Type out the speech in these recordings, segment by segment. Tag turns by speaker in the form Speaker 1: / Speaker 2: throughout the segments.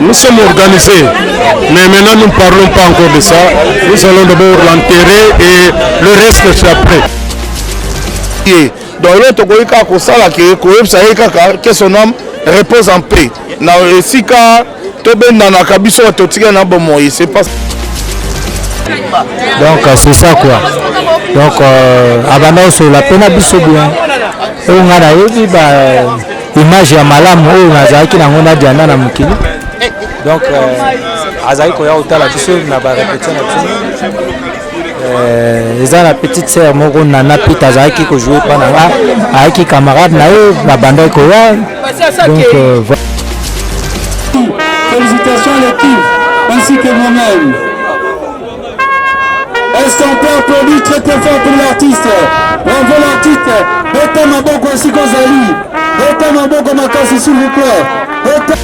Speaker 1: Nous sommes organisés, mais maintenant nous ne parlons pas encore de ça. Nous allons d'abord l'enterrer et le reste c'est après.
Speaker 2: Donc là, tu que son âme repose en paix.
Speaker 3: Donc c'est ça quoi. Donc avant sur la peine abisso bien. On a image ya malamu oyo nazaki nango na diana na mukili. Donc azali koya otala biso na ba répétition na biso. Eza la petite sœur moko Nana Pita azalaki ko jouer pa nanga ayaki camarade na yo na banda koya. Donc
Speaker 4: félicitations à l'équipe ainsi que moi-même. Est-ce qu'on peut applaudir très très fort pour l'artiste? Bravo l'artiste. Beta Maboko ainsi qu'Ozali. Beta Maboko Makasi s'il vous plaît. Beta...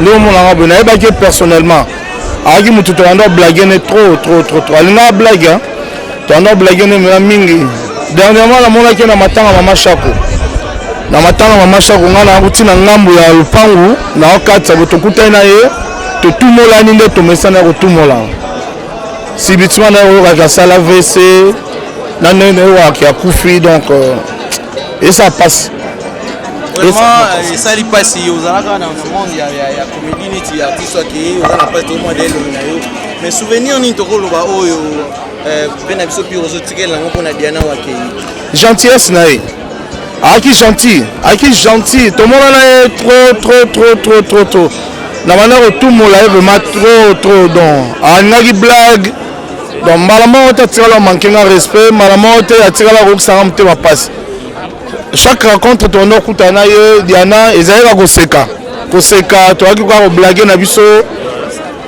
Speaker 2: Nous, on a blagué personnellement. Agi mututo ando blaguer ne trop. Alina blague hein. Tu ando blaguer ne mingi. Dernièrement la mona ki na matanga mama Chako. Na matanga mama Chako ngana nguti na ngambu ya lupangu na okatsa botokuta na ye. To tout mola ni ndo to mesana ko tout mola. Si bitima na yo ka sala VC na nene wa ki akufi donc et ça passe.
Speaker 5: Vraiment, ça lui passe. Aux Arabes, dans le monde, il y a comédie, il y a artistes qui ont la passe au modèle. Mais souvenir, ni toko loba o ben abiso pi ozo tirer la ngoko na Diana Wake.
Speaker 2: Gentillesse naï. Aki gentil. Tout le monde est trop. La manière où tout le monde est vraiment trop donc. Anagi blague. Donc malalement on tire la manquer de respect, malalement on tire la roue ça ramte ma passe. Chaque rencontre ton nom kutana Diana ezali koseka toi qui va blaguer na biso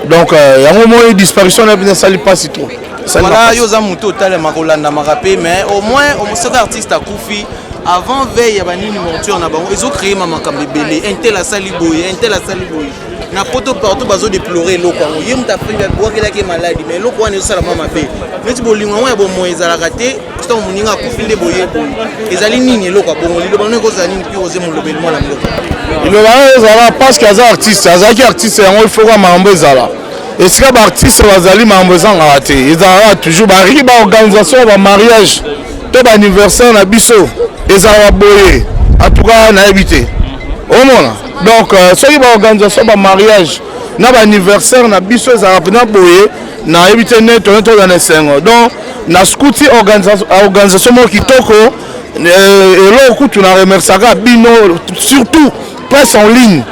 Speaker 2: donc il y a un moment de disparition na bien ça lui passe trop.
Speaker 5: Voilà yo za muto tale makolanda marape mais au moins cet artiste a koufi avant veille ya banini monture na bango ils ont créé mama kambebele intel la saliboye na poto partout bazo déplorer loko ngo yem ta fait boire qu'il a qui maladie mais loko wana sala mama pe neti bolingo ngo ya bo moyeza la raté to muninga kufinde boye ezali nini loko bongo lilo bano ko zani pi oze mo lobeli mwana mloko
Speaker 2: il va zala parce que az artiste yango il faut que mambo ezala et si ba artiste bazali mambo zanga raté ezala toujours ba riba organisation ba mariage to ba anniversaire na biso ezala boye en tout cas na habité au moins donc soki ba organisation ba mariage na ba anniversaire na biso ezala pena boye na habité net to na sengo donc na scouti organisation mo kitoko et là tu na remerciera bino surtout presse en ligne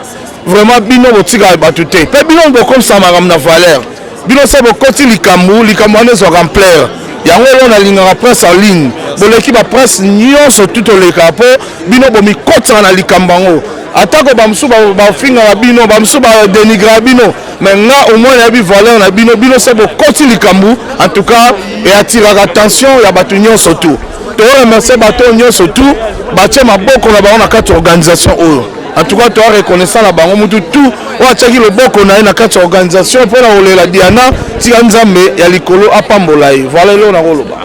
Speaker 2: vraiment bino botika batute pe bino comme ça magam na valeur bino c'est bokoti likambu ane so remplir yango on a ligne presse en ligne boleki ba presse nyonso tout le capo bino bomi kota na likambango atako bamsu ba finga na bino bamsu ba dénigrer bino mais nga au moins ya bi valeur na bino c'est bokoti likambu en tout cas et attire l'attention ya batu nyonso tout to remercier bato nyonso tout batie maboko na bango na kati organisation oyo en tout cas tu as reconnaissant la bango mutu tout wa tchaki le boko na na kati organisation pour la olela Diana tika nzambe ya likolo apambola yi voilà le na koloba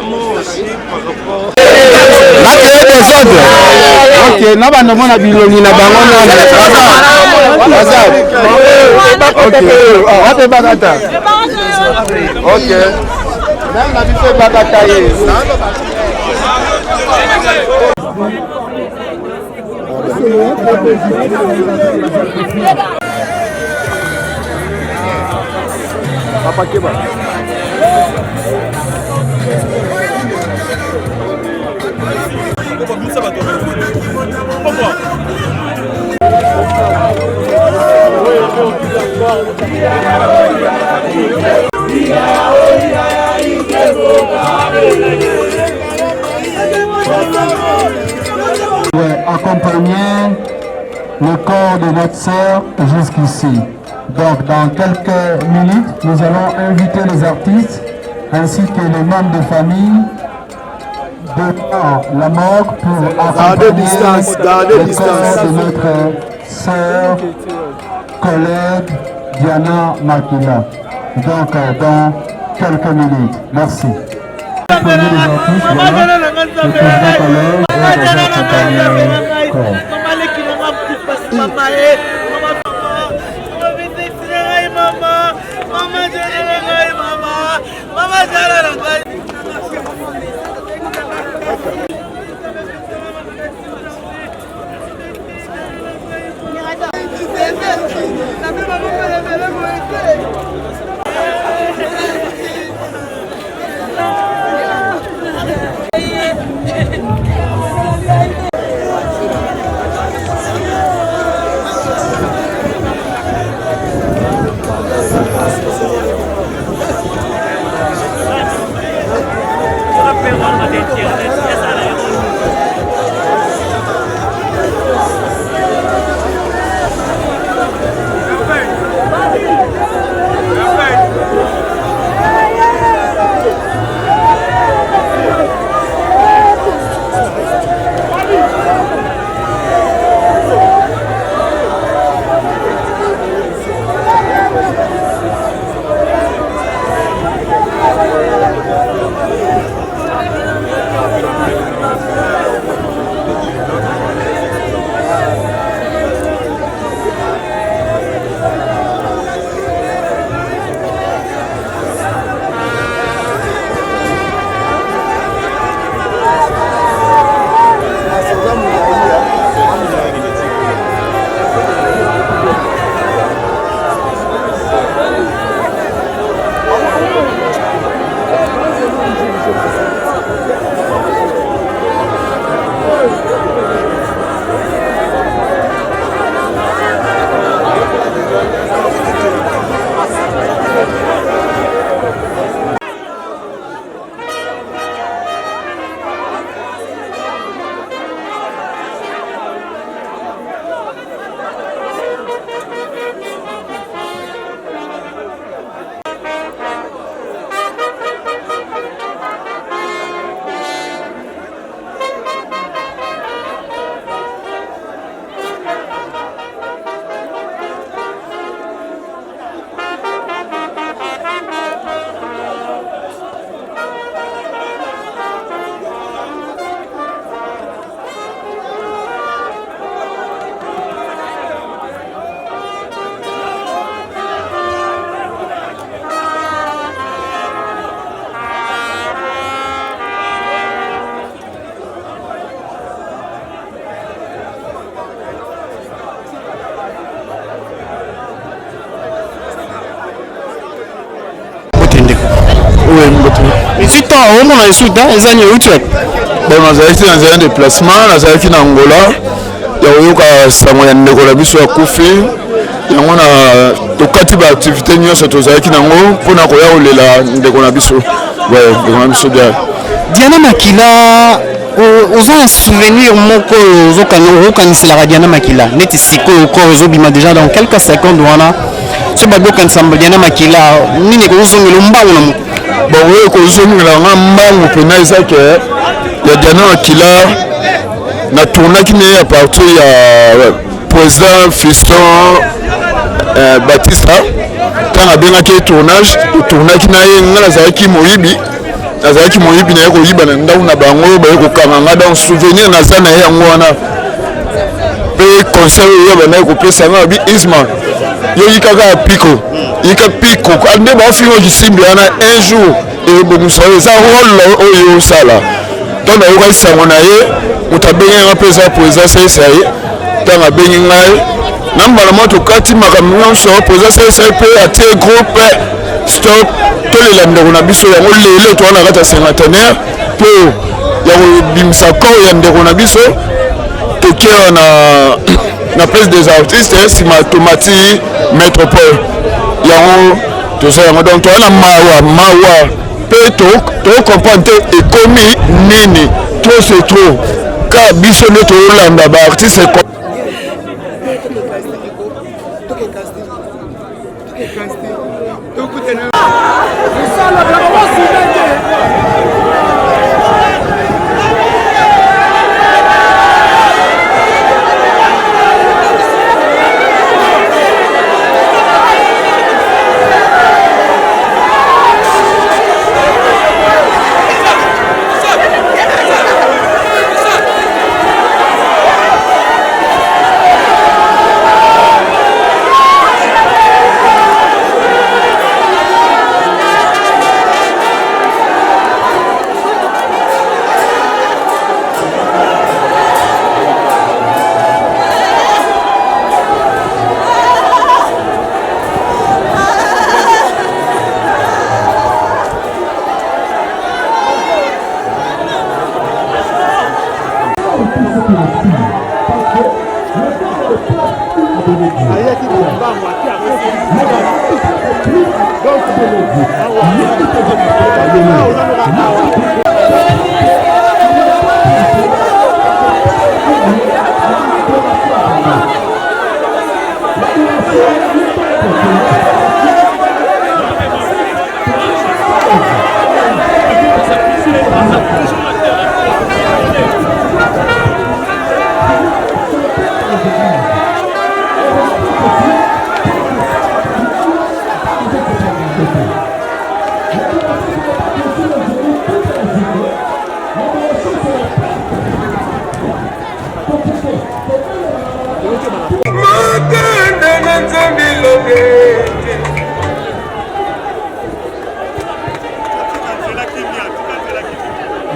Speaker 3: ok na bando mona biloni na bango na ok ate bakata ok même na biso bakata ye Papa Keba.
Speaker 4: Accompagner le corps de notre sœur jusqu'ici. Donc dans quelques minutes, nous allons inviter les artistes ainsi que les membres de famille de la morgue pour accompagner le corps de notre sœur, collègue Diana Makila. Donc dans quelques minutes. Merci.
Speaker 2: Mais si tu as au moins les Soudan, les années où tu es. Bon, nazalaki na nzela déplacement, nazalaki na Angola. Ya oyoka sango ya ndeko na biso ya kufi. Yango na tokati ba activité nyonso tozalaki nango mpona koya kolela ndeko na biso. Ouais, ndeko na biso bien.
Speaker 6: Diana Makila, ozo un souvenir moko ozokanisela Diana Makila. Neti siko oko ozobima déjà dans quelques secondes wana. Ce bago kanisamba Diana Makila, nini ko ozongela mbangu na moto.
Speaker 2: Bon, oui, ko ozongela mbangu pena ezake ya Diana Makila na tournaki ne à partir ya président Fiston Batista quand abengaki tournage tournaki na ye ngala nazalaki moyibi na ye koyiba na ndau na bango baye kokanga nga dans souvenir naza na ye yango wana mpe conseil oyo banaye kopesa nga babi Isma yo yikaka ya piko nde baofinga kisimbi wana un jour ebongisa oyo eza role oyo osala to nayokaki sango na ye moto abengi nga mpe eza président sesa ye ntango abengi ngai na mbala mwa tokati makambo nyonso président sesa mpe atie groupe stop tolela ndeko na biso yango lelo towana kati ya cinquantenaire mpo ya kobimisa corps ya ndeko na biso tokia na place des artistes nsima tomati métropole yango toza yango donc towana mawa mpe tocomprendre te ekomi nini trop c'est trop ka biso nde tolanda baartiste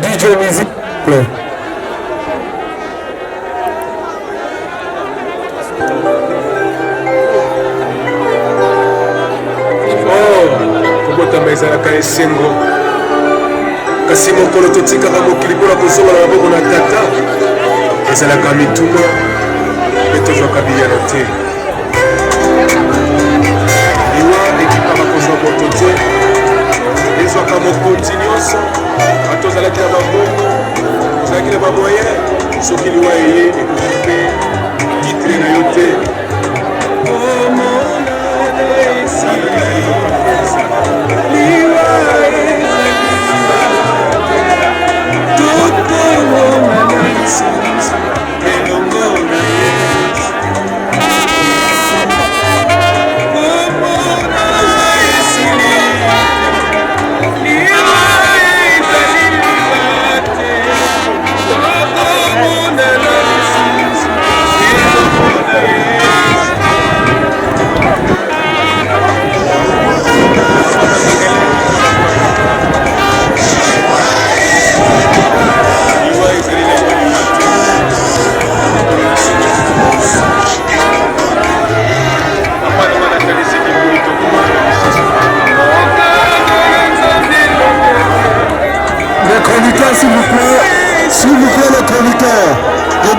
Speaker 2: DJ Music Play.
Speaker 7: Kobotama ezalaka esengo kasi mokolo totikaka mokili mpona kozonga na maboko na tata ezalaka mituna mpe tozwaka biyano te liwa ekipaka kozwa moto te ezwaka mokonzi nyonso ata ozalaki na bambongo ozalaki na bamoyen soki liwa eye ekoki mpe titre na yo te
Speaker 8: Yeah.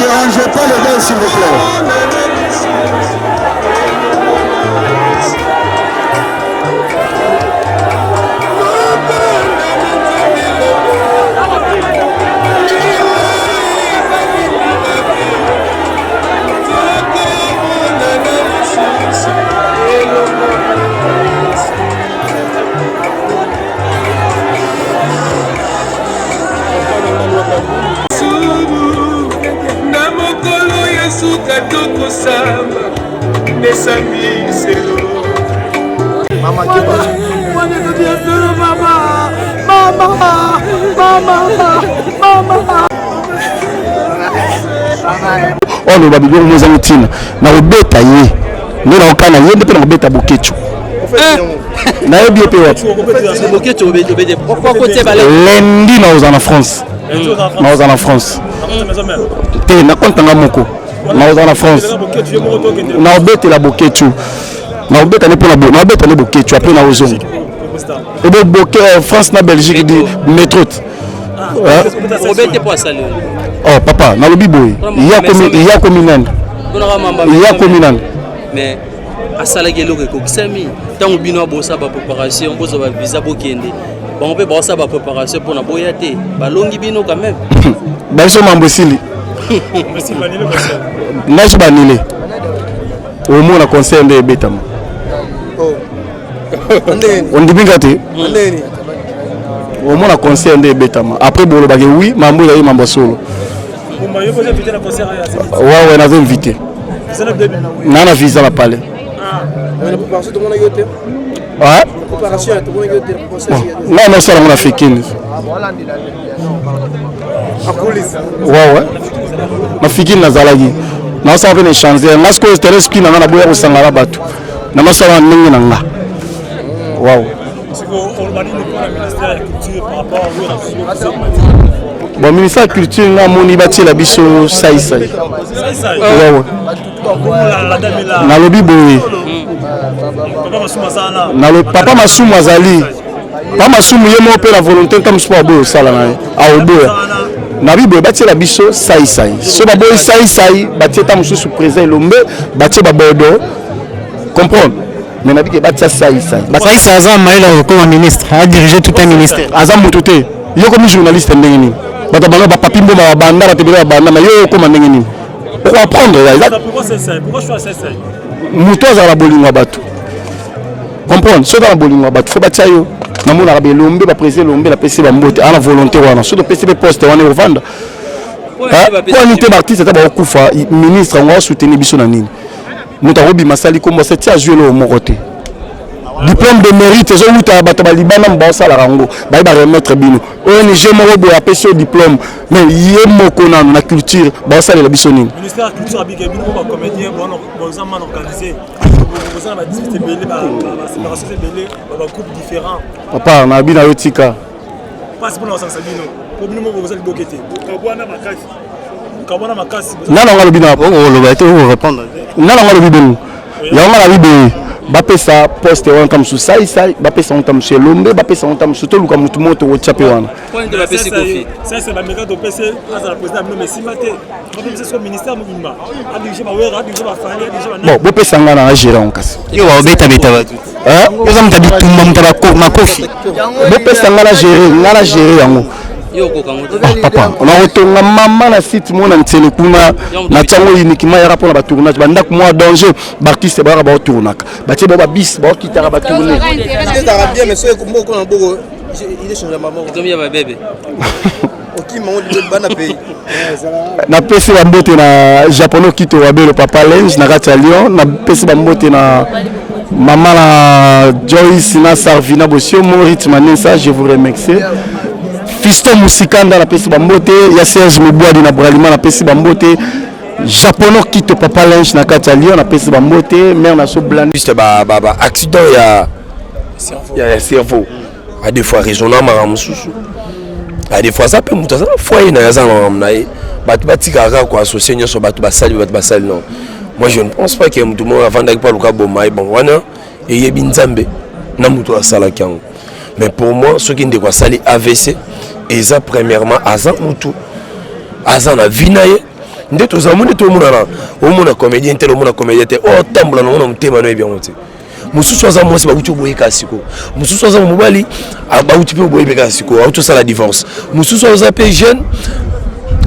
Speaker 4: dérangez pas les gars, s'il vous plaît.
Speaker 2: Oh le babi nous avons tina na obeta ye nous na okana ye ndepena obeta bokecho na ye bien pe
Speaker 5: bokecho obede pourquoi côté balé
Speaker 2: lundi na ozana France na ozana France te na kontanga moko na ozana France na obeta la bokecho na obeta ne pona bo na obeta ne bokecho après na ozongo et donc boke France na Belgique di métro
Speaker 5: obete pour saluer.
Speaker 2: Oh papa, na lobi boy. Il y a communal.
Speaker 5: Mais à Salagelo ko kisami tant bino bossa ba préparation bozo ba visa bokende. Bon on peut bossa ba préparation pour na boyate. Ba longi bino quand même.
Speaker 2: Ba so mambosili.
Speaker 7: Merci Banile Marcel.
Speaker 2: Nash banile. Au moins la conseil de Betama. Oh. On dit bien gâté. Au moins la conseil de Betama. Après bolo ba oui, mambo ya mambo solo. Ouais, on a invité. On a visa la palais. Ouais. Non, ça on a fait 15. Ouais. On a fait 15 nazalagi. Non, ça on va échanger. Parce que c'était ce qui n'a pas boire au sangala batu. Non, ça on ningi nanga. Wow. Bon, ministère de la Culture, on a la biso saï. Na lobi boye. Na le papa Masumu azali. Papa Masumu yemo pe la volonté tam sport boye sala na. A oboya. Na bibo bati la biso saï. So ba boye saï, bati tam sous présent lombe, bati ba bordeaux. Comprendre? Mais na biki bati saï.
Speaker 6: Bati ça Azam Maïla comme ministre, a dirigé tout un ministère.
Speaker 2: Azam Mutote. Yo comme journaliste ndengeni. Bato bana ba papimbo ba banda ba tebela banda ma yo ko mandenge nini pour apprendre
Speaker 7: pourquoi c'est ça pourquoi je fais ça
Speaker 2: muto za la bolingo bato comprendre so dans la bolingo bato faut batia yo na mona ba lombe ba président lombe la PC ba mbote ana volonté wana so do PC be poste wana o vendre pour nité artiste ta ba okufa ministre ngwa soutenir biso na nini muto robi masali ko mo se tia jouer le mokote diplôme de mérite zo uta bato ba libana mba sala rango ba ba remettre bino ONG moko boya pesi diplôme mais yé moko na culture ba sala la biso nini
Speaker 7: ministère de culture abike bino ba comédien bon zaman organisé vous avez dit belé ba séparation belé ba groupe différent
Speaker 2: papa na bina yotika
Speaker 7: pas pour nous ça bino pour bino vous allez bokete kabona makasi
Speaker 2: nana ngalo bina
Speaker 6: on le va te répondre
Speaker 2: nana ngalo bino ya ngala bibe bapesa poste wana tam su sai bapesa on tam chez lombe bapesa on tam su to luka mutu moto wo chape wana
Speaker 5: point de la PC Kofi
Speaker 7: ça c'est la méga de PC à la président mais si maté c'est ce ministère mouvement a dirigé ba wera dirigé ba fanya dirigé ba
Speaker 2: bon bopesa ngana a gérer on kasi
Speaker 6: yo wa beta batu yo za mtabi tumba mtaba makofi
Speaker 2: bopesa ngana gérer yango papa on a retourné maman na site mona ntele kuna na tango uniquement ya rapport na ba tournage ba ndak moi danger artiste ba ba tournaka ba tie ba bis ba kitara ba tourner
Speaker 8: il est arabien mais c'est comme on a beaucoup il est changé maman
Speaker 5: comme il y a bébé
Speaker 8: OK maman de bana pays
Speaker 2: na pesi ba mbote na japonais kito wa belo papa Lens na kati ya Lyon na pesi ba mbote na maman la Joyce na Sarvina Bosio mon rythme ça je vous remercie Fiston Musikanda na pesi bambote ya Serge Mubwadi na Bralima na pesi bambote japonais kito papa Lens na kati ya Lyon na pesi bambote mère na so blanc
Speaker 9: juste ba accident ya cerveau a des fois raisonnant maramususu a des fois ça peut muta ça foyer na yaza na ye batu batika ko associer nyoso batu basali non moi je ne pense pas que tout le monde avant d'aller pas le cas bon mai bon wana et yebi nzambe na muto asala kyango mais pour moi ce qui ndeko sali AVC et ça premièrement azan mutu azan na vinaye nde tozamoni tomona comédien tel omona comédien tel otambola nango na motema no ebyango te mosusu aza mwasi bauti oboyeka siko mosusu aza mobali bauti mpe oboyebeka siko auti osala divorce mosusu aza mpe jeune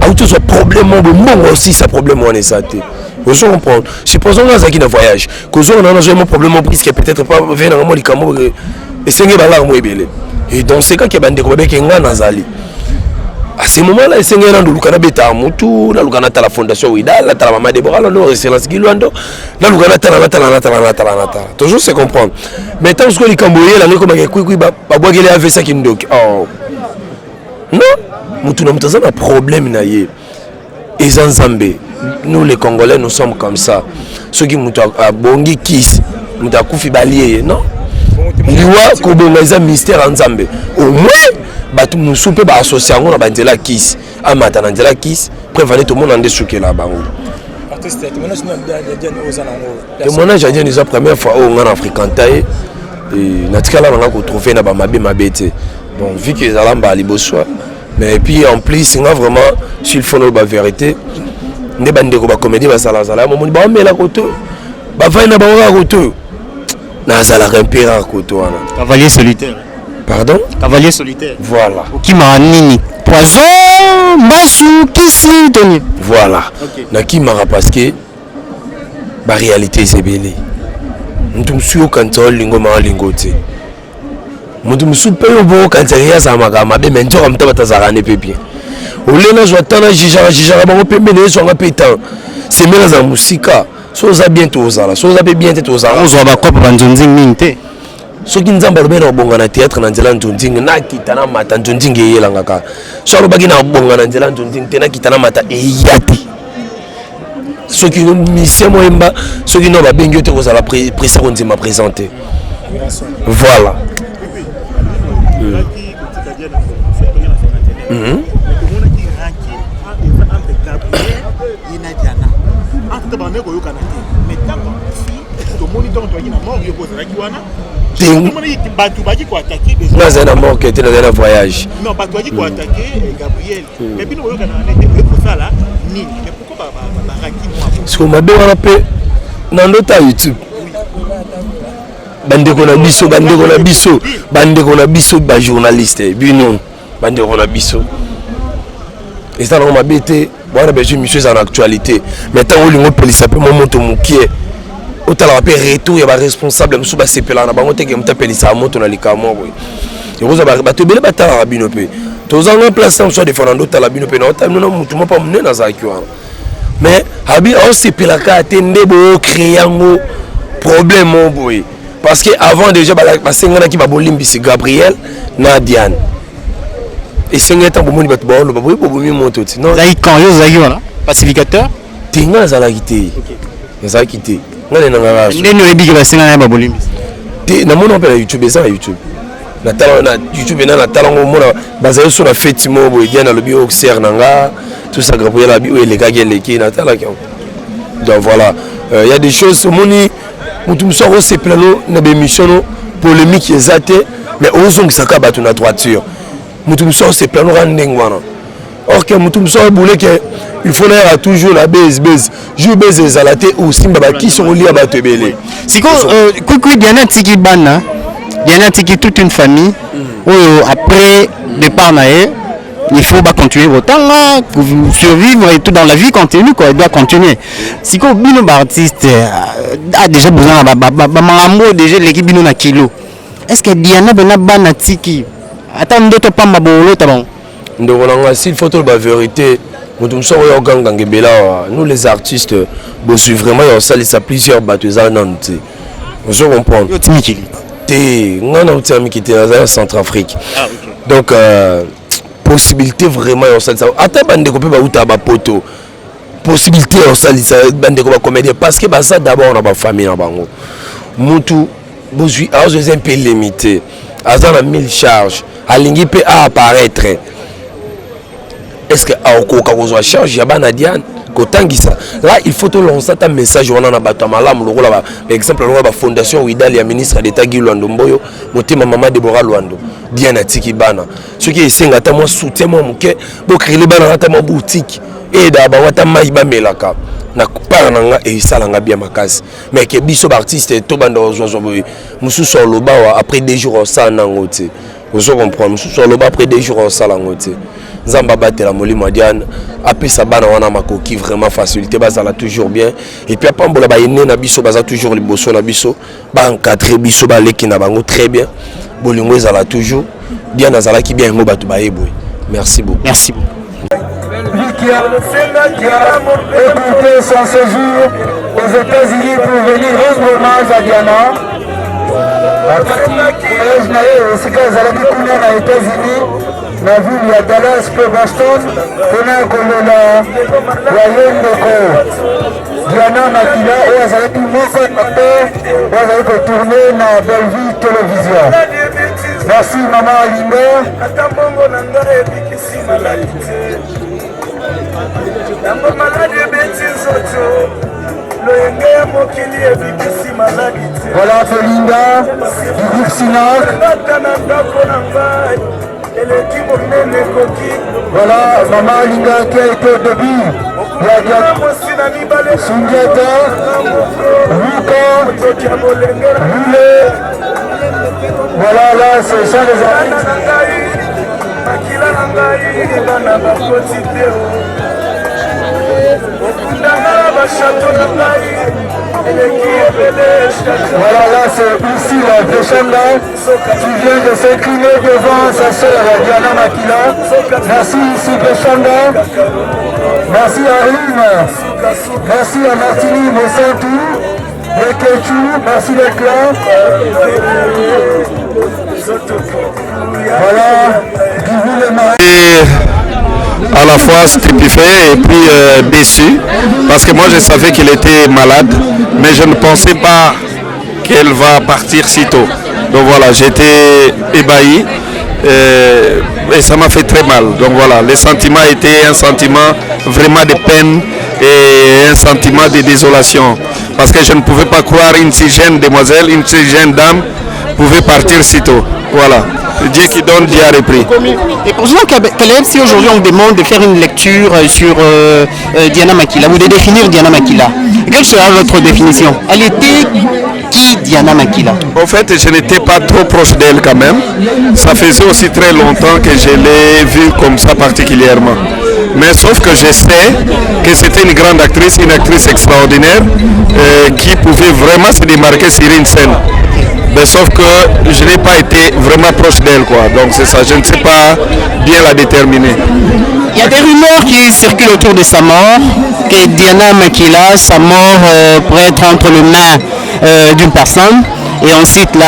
Speaker 9: auti ozwa problème obo mbongo aussi sa problème wana eza te ozo comprendre supposons nga azalaki na voyage kozonga nanga nazwa mo problème puisque peut-être pas ve nanga mo likambo esenge balanga mo ebele et dans ce cas ke bandeko babeke nga nazali à ce moment-là, il s'est rendu compte que il a la fondation Ouida, la Mama Deborah, la Restance Guiluando, la toujours se comprendre. Maintenant, ce que les Cambodgiens, la comme il avait ça qui nous dit, oh non, nous avons un problème. Et Zanzambé, nous les Congolais, nous sommes comme ça. Ceux qui nous ont bongi kiss, nous avons koufi balié, non? Liwa Kobongaza mystère en Zambé. Au moins, batu musupe ba associé ngo na bandela kiss amata na ndela kiss prévaler tout le monde en dessouké là bango artiste témoignage na Diane ozana ngo témoignage Diane c'est la première fois au ngana africantae et natikala nga ko trouver na ba mabe te bon vu que zalamba liboso mais puis en plus nga vraiment s'il faut no ba vérité nde bandeko ba comédie ba sala mo ba mela koto ba vai na ba koto na sala impérateur koto wana
Speaker 6: cavalier solitaire.
Speaker 9: Pardon?
Speaker 6: Cavalier solitaire.
Speaker 9: Voilà.
Speaker 6: Qui m'a nini? Poison, Bassou, Kissi, Tony.
Speaker 9: Voilà. Okay. Nakimara parce que la réalité c'est belé. Nous sommes quand on lingo ma lingote. Nous sommes peu beau quand il y a ça magama mais maintenant on t'a bazarane pépé. Olena joatana jijara bango pembe ne so ngapeta. C'est mena za musika. Soza bientôt ozala. Soza be bientôt ozala.
Speaker 6: Ozo ba kopa banzonzi minte.
Speaker 9: Soki nzamba lobe na bonga na théâtre na nzela ntontingi na kitana mata ntontingi eyelanga ka so lobaki na bonga na nzela ntontingi te na kitana mata eyate soki mission moyemba soki no babengi yo te kozala pressa konzima présenté voilà Là, c'est un mort qui était dans un voyage.
Speaker 10: Non, pas toi qui quoi attaquer Gabriel. Mais puis nous voyons qu'on a pour ça là. Mais pourquoi
Speaker 9: parce qu'on m'a bien rappelé dans notre YouTube. Bandeko na biso ba journaliste. Bino bandeko na biso. Et ça on m'a bêté. Bon, on a besoin monsieur en actualité. Maintenant on lui police peu mon moto mukie. Autant la paix retour il y a responsable monsieur ba sepela na bango te ke mta pelisa moto na likamo boy. Et vous avez ba tebele ba tala bino pe. Tozanga en place soit de Fernando tala bino pe na ota nous mutu mo pa mne na za kiwana. Mais habi on sepela ka atende bo créer ngo problème boy. Parce que avant déjà ba sengana ki ba bolimbi c'est Gabriel na Diane. Et sengeta bo moni ba bo bo bo mi moto ti. Non.
Speaker 6: Zai quand yo zai wana pacificateur
Speaker 9: tinga za la quitté. Za quitté.
Speaker 6: Neno ebiki basenga na babolimbi
Speaker 9: te na mona pe YouTube ça YouTube na tala na YouTube na tala mona bazali sur la fête mo bo dia na lobi oxer nanga tout ça Gabriel abi ou les gars qui na tala donc voilà il y a des choses moni mutum so ro se plano na be mission polémique ezate mais ozong saka batu na droiture mutum so se plano randengwana or que mutum so boule que il faut là toujours la base je base ezalate ou simba ba qui sont liés à batebele
Speaker 6: siko kuku diana tiki bana diana tiki toute une famille après départ naé il faut pas continuer autant là pour survivre et tout dans la vie continue quoi il doit continuer siko bino ba artiste a déjà besoin ba mambo déjà l'équipe bino na kilo est-ce que diana bena bana tiki attends ndoto pamba bolo tabon
Speaker 9: ndonga s'il faut la vérité nous les artistes bon suis vraiment on salisse à plusieurs bateaux nantes je comprends en Centrafrique donc possibilité vraiment on salisse attends bande ko pe ba uta ba poto possibilité on salisse bande ko ba comédie parce que bah ça d'abord on a ba famille na bango mutu bozui a un peu limité azana 1000 charges alingi pe à apparaître. Est-ce que Aoko Kagozo change Yabana Diane kotangisa là il faut to lancer un message wana na bato malamu lokola par exemple la fondation Ouidal ya ministre d'État Guy Lwando Mboyo motema mama Deborah Lwando Diana Tiki bana ceux qui esenga ta moi soutien moi muke bo créer bana ta moi boutique et da ba wata mai ba melaka na kupara nanga e salanga bien makasi mais que biso artiste to banda ozozo boy mususu loba après 2 jours ça nangote vous comprenez mususu loba après 2 jours ça nangote nzamba batela molimo Diane apesa bana wana makoki vraiment facilité bazala toujours bien et puis apambola ba ene na biso baza toujours liboso na biso ba encadrer biso ba leki na bango très bien bolingo ezala toujours bien azala ki bien ngo batu ba yeboy merci beaucoup.
Speaker 6: Merci beaucoup.
Speaker 4: Qui a écouté son séjour aux États-Unis pour venir rendre hommage à Diana. Aux États-Unis, la ville de Dallas que Boston, tenant comme la royaume de Diana Makila et Azalaki Moko Acteur, Azalaki tourner dans Belleville Télévision. Merci Maman Alinda. Voilà Felinda, du groupe Sinac. Voilà Maman Alinda qui a été au début. Sundiata, Ruka, Rule. Voilà là c'est ça les amis. Voilà là c'est ici la Veshanda qui vient de s'incliner devant sa sœur Diana Makila. Merci ici Veshanda. Merci à Rime. Merci à Martini Mossantou. Merci d'être là. Voilà,
Speaker 1: et à la fois stupéfait et puis déçu parce que moi je savais qu'il était malade mais je ne pensais pas qu'elle va partir si tôt. Donc voilà, j'étais ébahi et ça m'a fait très mal. Donc voilà, le sentiment était un sentiment vraiment de peine et un sentiment de désolation parce que je ne pouvais pas croire une si jeune demoiselle, une si jeune dame pouvait partir si tôt. Voilà. Dieu qui donne, Dieu a repris.
Speaker 6: Et président Caleb, si aujourd'hui on vous demande de faire une lecture sur Diana Makila, ou de définir Diana Makila, quelle sera votre définition? Elle était qui Diana Makila?
Speaker 1: En fait, je n'étais pas trop proche d'elle quand même. Ça faisait aussi très longtemps que je l'ai vue comme ça particulièrement. Mais sauf que je sais que c'était une grande actrice, une actrice extraordinaire qui pouvait vraiment se démarquer sur une scène. Mais sauf que je n'ai pas été vraiment proche d'elle, quoi. Donc c'est ça, je ne sais pas bien la déterminer.
Speaker 6: Il y a des rumeurs qui circulent autour de sa mort, que Diana Makila, sa mort pourrait être entre les mains d'une personne. Et on cite là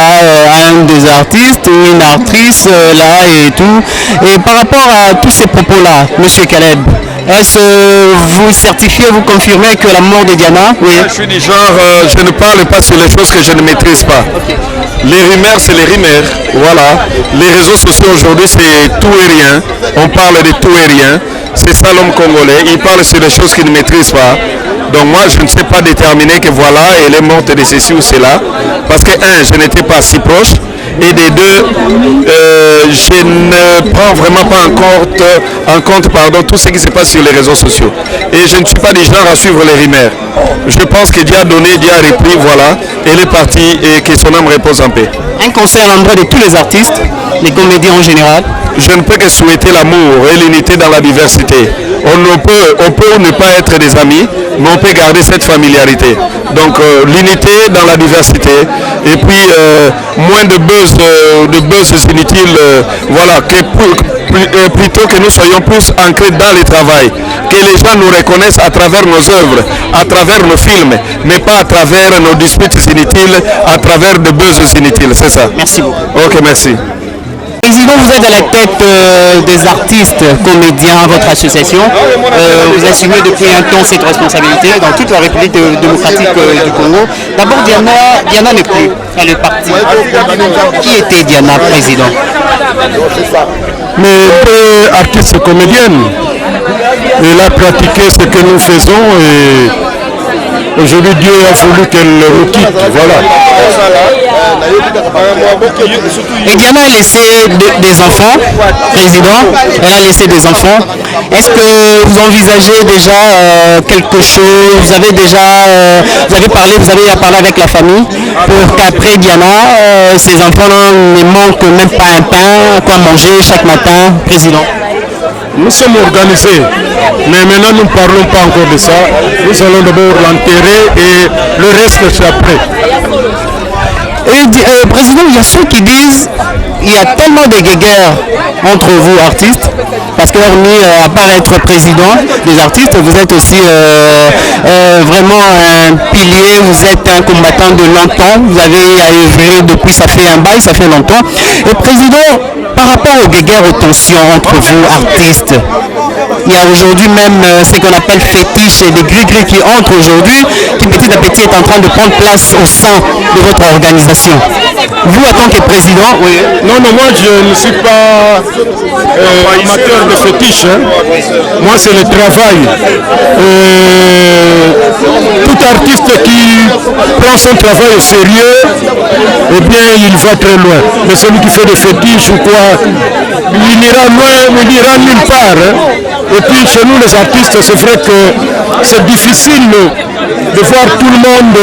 Speaker 6: un des artistes ou une actrice là et tout. Et par rapport à tous ces propos-là, Monsieur Caleb, est-ce que vous certifiez, vous confirmez que la mort de Diana? Oui.
Speaker 1: Je suis du genre, je ne parle pas sur les choses que je ne maîtrise pas. Okay. Les rumeurs, c'est les rumeurs. Voilà. Les réseaux sociaux aujourd'hui, c'est tout et rien. On parle de tout et rien. C'est ça l'homme congolais. Il parle sur des choses qu'il ne maîtrise pas. Donc moi, je ne sais pas déterminer que voilà, elle est morte de ceci ou cela. Parce que, un, je n'étais pas si proche. Et des deux, je ne prends vraiment pas en compte tout ce qui se passe sur les réseaux sociaux. Et je ne suis pas du genre à suivre les rumeurs. Je pense que Dieu a donné, Dieu a repris, voilà, elle est partie et que son âme repose en paix.
Speaker 6: Un conseil à l'endroit de tous les artistes, les comédiens en général?
Speaker 1: Je ne peux que souhaiter l'amour et l'unité dans la diversité. On peut ne pas être des amis, mais on peut garder cette familiarité. Donc l'unité dans la diversité et puis moins de buzz inutiles, voilà, plutôt que nous soyons plus ancrés dans le travail, que les gens nous reconnaissent à travers nos œuvres, à travers nos films, mais pas à travers nos disputes inutiles, à travers de buzz inutiles, c'est ça.
Speaker 6: Merci beaucoup.
Speaker 1: Ok, merci.
Speaker 6: Président, vous êtes à la tête des artistes comédiens, votre association. Vous assumez depuis un temps cette responsabilité dans toute la République démocratique du Congo. D'abord, Diana n'est plus, elle est partie. Qui était Diana, président?
Speaker 1: Mais deux artistes comédiennes. elle a pratiqué ce que nous faisons et aujourd'hui Dieu a voulu qu'elle nous quitte. Voilà.
Speaker 6: Et Diana a laissé des enfants, président, elle a laissé des enfants. Est-ce que vous envisagez déjà quelque chose? Vous avez parlé avec la famille pour qu'après Diana, ces enfants ne manquent même pas un pain, quoi manger chaque matin, président?
Speaker 1: Nous sommes organisés, mais maintenant nous ne parlons pas encore de ça. Nous allons d'abord l'enterrer et le reste c'est après.
Speaker 6: Et président, il y a ceux qui disent il y a tellement de guéguerres entre vous artistes, parce que hormis à part être président des artistes, vous êtes aussi vraiment un pilier, vous êtes un combattant de longtemps, vous avez œuvré depuis, ça fait un bail, ça fait longtemps. Et président, par rapport aux guéguerres, aux tensions entre vous artistes, il y a aujourd'hui même ce qu'on appelle fétiche et des gris-gris qui entrent aujourd'hui, qui petit à petit est en train de prendre place au sein de votre organisation. Vous, en tant que président, oui.
Speaker 1: Non, moi je ne suis pas amateur de fétiche. Hein. Moi c'est le travail. Tout artiste qui prend son travail au sérieux, eh bien il va très loin. Mais celui qui fait des fétiches ou quoi, il ira loin, il ira nulle part. Hein. Et puis chez nous les artistes, c'est vrai que c'est difficile de voir tout le monde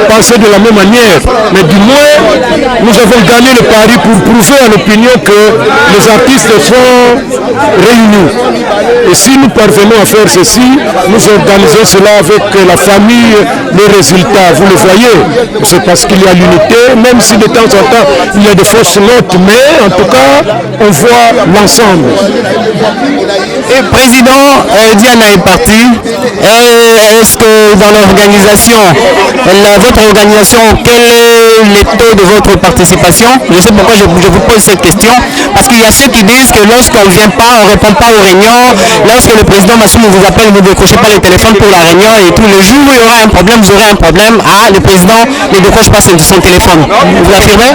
Speaker 1: penser de la même manière. Mais du moins, nous avons gagné le pari pour prouver à l'opinion que les artistes sont réunis. Et si nous parvenons à faire ceci, nous organisons cela avec la famille, les résultats. Vous le voyez, c'est parce qu'il y a l'unité, même si de temps en temps il y a des fausses notes, mais en tout cas, on voit l'ensemble.
Speaker 6: Et président, Diana est partie. Est-ce que dans l'organisation, votre organisation, quel est le taux de votre participation? Je sais pourquoi je vous pose cette question, parce qu'il y a ceux qui disent que lorsqu'on ne vient pas, on ne répond pas aux réunions, lorsque le président Massoum vous appelle, vous ne décrochez pas le téléphone pour la réunion, et tous les jours où il y aura un problème, vous aurez un problème, le président ne décroche pas son téléphone. Vous l'affirmez?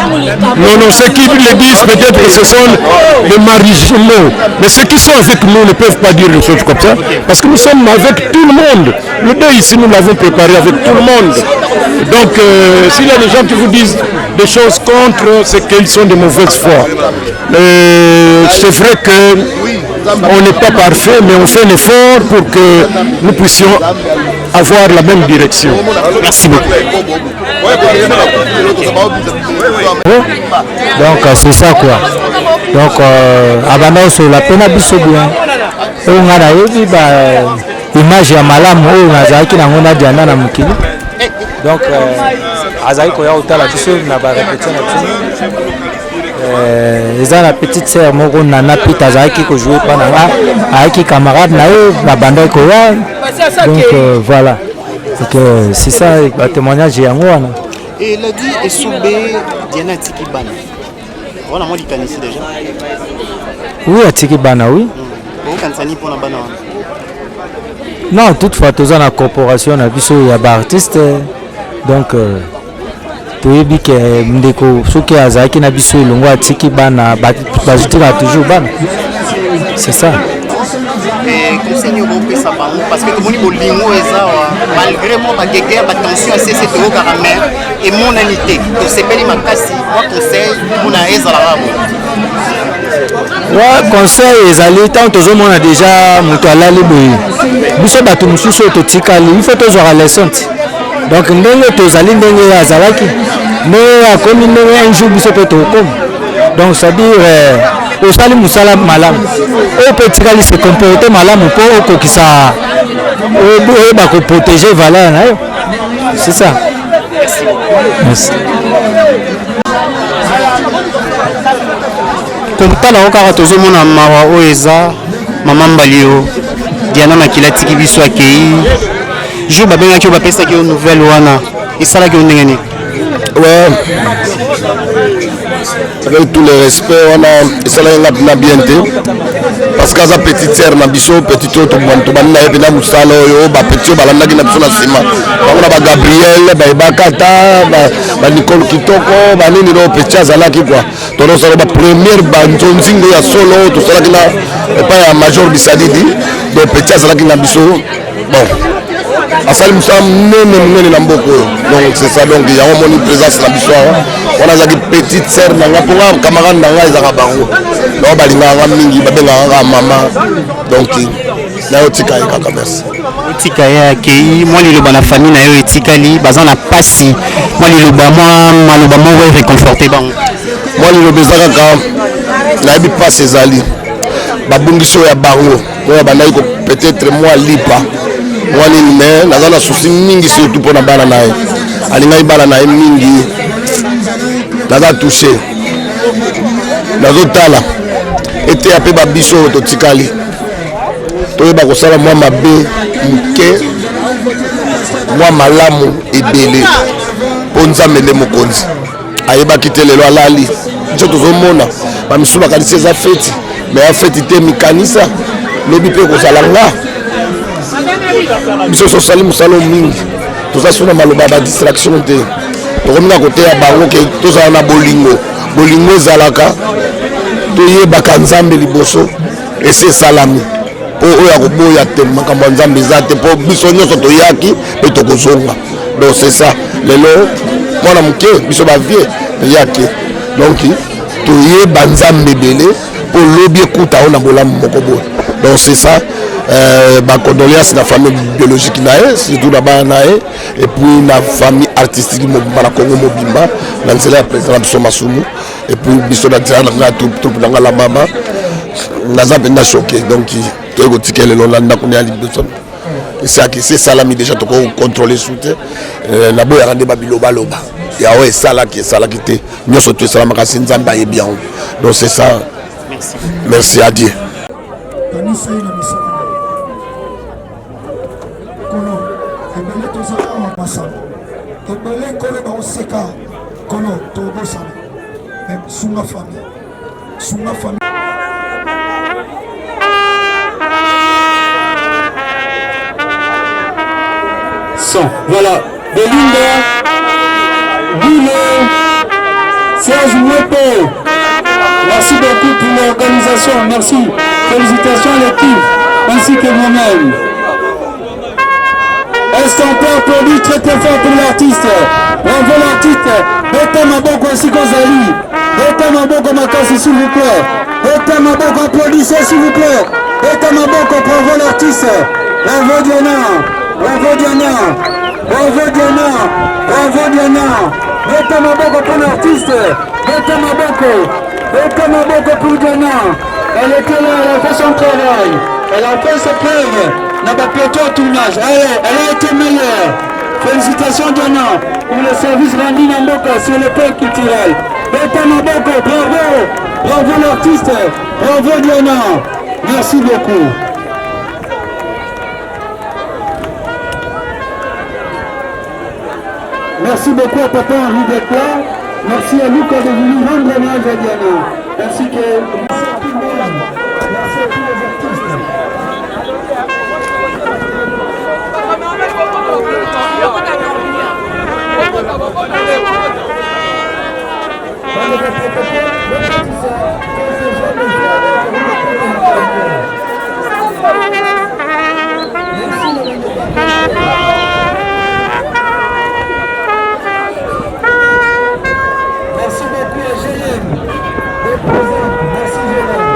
Speaker 1: Non, ceux qui le disent peut-être que ce sont les marginaux, mais ceux qui sont avec nous ne peuvent pas dire des choses comme ça, parce que nous sommes avec tout le monde. Le deuil ici, nous l'avons préparé avec tout le monde. Donc, s'il y a des gens qui vous disent des choses contre, c'est qu'ils sont de mauvaise foi. C'est vrai qu'on n'est pas parfait, mais on fait un effort pour que nous puissions avoir la même direction.
Speaker 6: Merci beaucoup.
Speaker 3: Donc, c'est ça quoi. Donc, avant sur la peine à bien. On a eu image ya malamu oyo nazalaki nango na Diana na mokili. Donc azali koya otala biso na ba répétition na biso. Eza na petite sœur moko Nana Pita azalaki ko jouer pa nanga ayaki camarade na yo na banda koya. Donc voilà. Donc c'est ça le témoignage yango wana.
Speaker 6: Et il a dit Esobe Diana Tiki Bana. Voilà moi il ici déjà.
Speaker 3: Oui, Tiki Bana oui. Non, toutefois, tous en corporation, on a vu il y a des artistes. Donc, tu as vu que Ndeko, ceux qui ont été à Bissou, l'on a tiki bana, toujours ban. C'est ça.
Speaker 6: Et conseil parce que tout le monde malgré moi, ma guerre, ma tension, c'est au caramel et mon amitié. Donc, c'est pas ma casse, moi, conseil, mon aise à la
Speaker 3: Ouais, conseil ezali tant tous on a déjà mutala liboyi. Biso bato mususu totikali, il faut toujours la leçon. Donc ndenge tozali ndenge azalaki. Mais akomi ndenge un jour biso peut tokom. Donc ça dit osali musala malamu. O petikali se comporter malamu po okokisa o ba ko protéger valeur na yo. C'est ça. Merci.
Speaker 6: Comme tala okara tozomona mawa oyo eza mama Mbalio Diana Makila tiki biso akei jour babengaki oyo bapesaki yo nouvelle wana esalaki yo ndenge nini?
Speaker 2: Ouais, avec tout le respect, on a esalaki bien te parce que sa petite sœur na biso petite oyo tobandi na ye mpena mosala oyo bapeti oyo balandaki na biso na nsima bango na Gabriel bayebakata Nicole Kitoko banini oyo peti azalaki kua tonosala bapremière banzonzingo ya solo tosalaki na epai ya Major Bisadidi. donc petit azalaki na biso bon asali mosala monene na mboka oyo donc c'est ça donc yango moni présence na biso awa wana azalaki petite sœur na nga mpo nga camarade na nga ezaka bango donc balingaka mingi babengaka nga mama donc nayo tika ye kaka merci
Speaker 6: tika ye akei mwa liloba na famille na yo etikali baza na pasi mwa liloba maloba moko réconforté bango
Speaker 2: mwa liloba eza kaka nayebi pasi ezali babungisi oyo ya bango oyo bandaki ko peut-être mwa lipa mwa nini mais naza na susi mingi surtout mpona bana na ye alingaki bana na ye mingi naza touché nazotala eteya mpe babiso oyo totikali toyeba kosala mwa mabe moke mwa malamu ebele mpo nzambe nde mokonzi ayebaki te lelo alali biso tozomona bamisu bakanisi eza feti me ya feti te mikanisa lobi mpe kozala nga biso tosali mosala mingi toza so na maloba ya badistraction te tokominga koteya bango ke tozala na bolingo ezalaka toyebaka nzambe liboso esi esalami mpo oyo akoboya te makambo ya nzambe eza te mpo biso nyonso toyaki mpe tokozonga donc c'est ça lelo mwana moke biso bavie yaki donc toyeba nzambe ebele mpo lobi ekuta oyo na bolamu moko boye donc c'est ça bacondoléance na famille biologique na ye surtout na bana na ye et puis na famille artistique mobimba na Congo mobimba na nzela ya président na biso Masumu et puis biso na nzela na nga troupe na nga la mama naza mpenza choqué donc toyei kotika lelo na ndako na ya liboso esaki esi esalami déjà tokocontrôle su te naboyaka nde babilobaloba yawe esalaki te nyonso to esalamaka si nzambe ayebi yango donc c'est ça merci à Dieu
Speaker 11: ebele nkolo baoseka kolo tobosana sunga famille
Speaker 12: Son, voilà, Belinda, Guilé, Serge Mwepo. Merci beaucoup pour l'organisation, merci. Félicitations à l'équipe, ainsi que moi-même. Est-ce qu'on peut applaudir très très fort pour l'artiste? Bravo l'artiste. Beta Maboko ainsi qu'Ozali. Beta Maboko Makasi s'il vous plaît. Beta Maboko applaudissez s'il vous plaît. Beta Maboko, bravo l'artiste. Bravo Diana. Bravo Diana. Bravo Diana. Bravo Diana. Beta Maboko pour l'artiste. Beta Maboko pour Diana. Elle était là, elle a fait son travail. Elle a fait ses preuves. N'a pas plateau au tournage. Elle a été meilleure. Félicitations Diana pour le service rendu Namboka sur le pôle culturel. Beta Maboko, bravo. Bravo l'artiste. Bravo Diana. Merci beaucoup. Merci beaucoup à Papa Henri d'être là. Merci à Luc de venir rendre hommage à Diana. Merci à tout le monde. Merci à tous les artistes. Merci beaucoup à Gélène. Merci Gélène.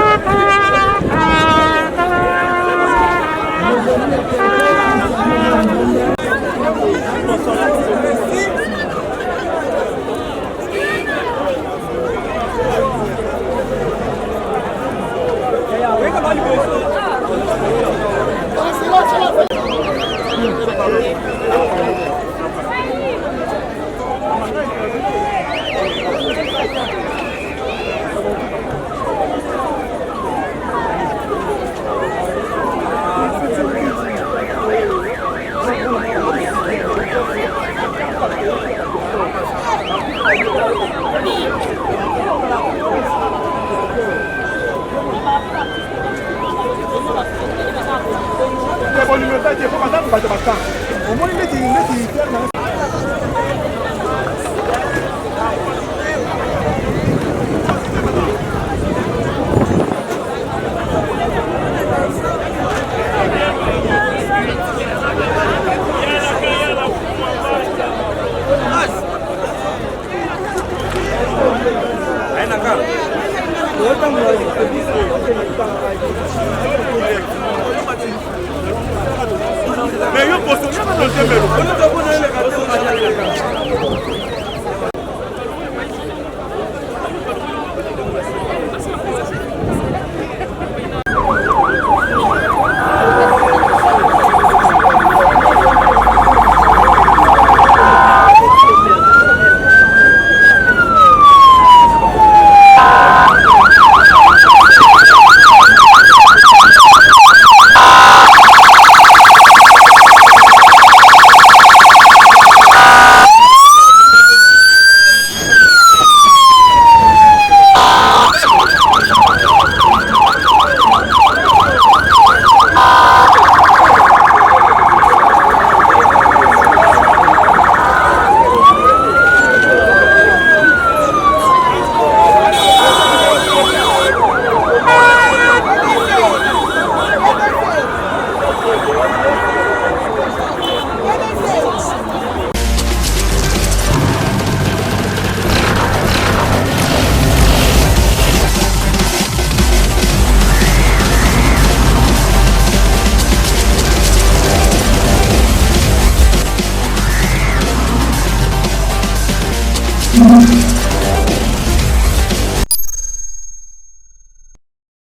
Speaker 11: Merci.